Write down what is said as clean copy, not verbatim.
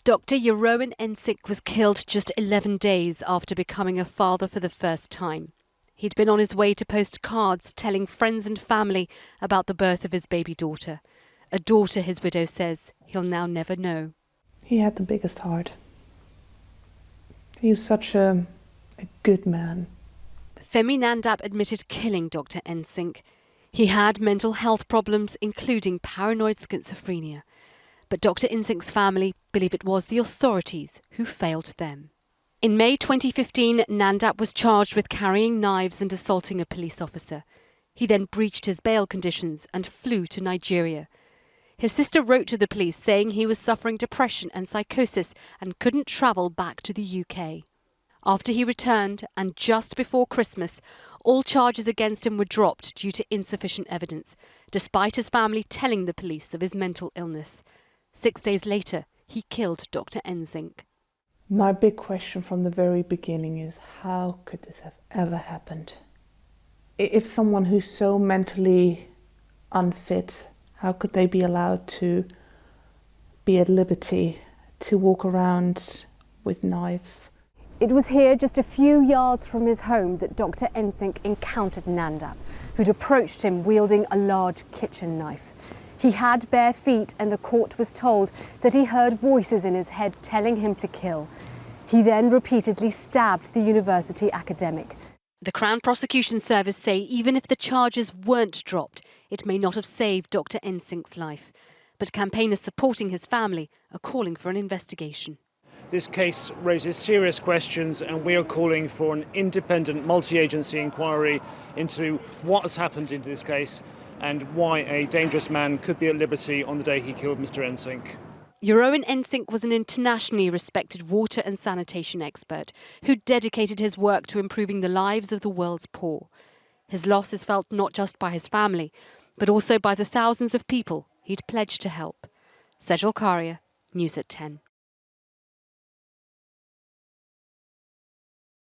Dr. Jeroen Ensink was killed just 11 days after becoming a father for the first time. He'd been on his way to post cards telling friends and family about the birth of his baby daughter. A daughter, his widow says, he'll now never know. He had the biggest heart. He was such a good man. Femi Nandap admitted killing Dr. Ensink. He had mental health problems, including paranoid schizophrenia. But Dr. Ensink's family believe it was the authorities who failed them. In May 2015, Nandap was charged with carrying knives and assaulting a police officer. He then breached his bail conditions and flew to Nigeria. His sister wrote to the police saying he was suffering depression and psychosis and couldn't travel back to the UK. After he returned, and just before Christmas, all charges against him were dropped due to insufficient evidence, despite his family telling the police of his mental illness. 6 days later, he killed Dr. Ensink. My big question from the very beginning is, how could this have ever happened? If someone who's so mentally unfit, how could they be allowed to be at liberty to walk around with knives? It was here, just a few yards from his home, that Dr. Ensink encountered Nandap, who'd approached him wielding a large kitchen knife. He had bare feet, and the court was told that he heard voices in his head telling him to kill. He then repeatedly stabbed the university academic. The Crown Prosecution Service say even if the charges weren't dropped, it may not have saved Dr. Ensink's life. But campaigners supporting his family are calling for an investigation. This case raises serious questions, and we are calling for an independent multi-agency inquiry into what has happened in this case and why a dangerous man could be at liberty on the day he killed Mr. Ensink. Jeroen Ensink was an internationally respected water and sanitation expert who dedicated his work to improving the lives of the world's poor. His loss is felt not just by his family, but also by the thousands of people he'd pledged to help. Sejal, Karia, News at 10.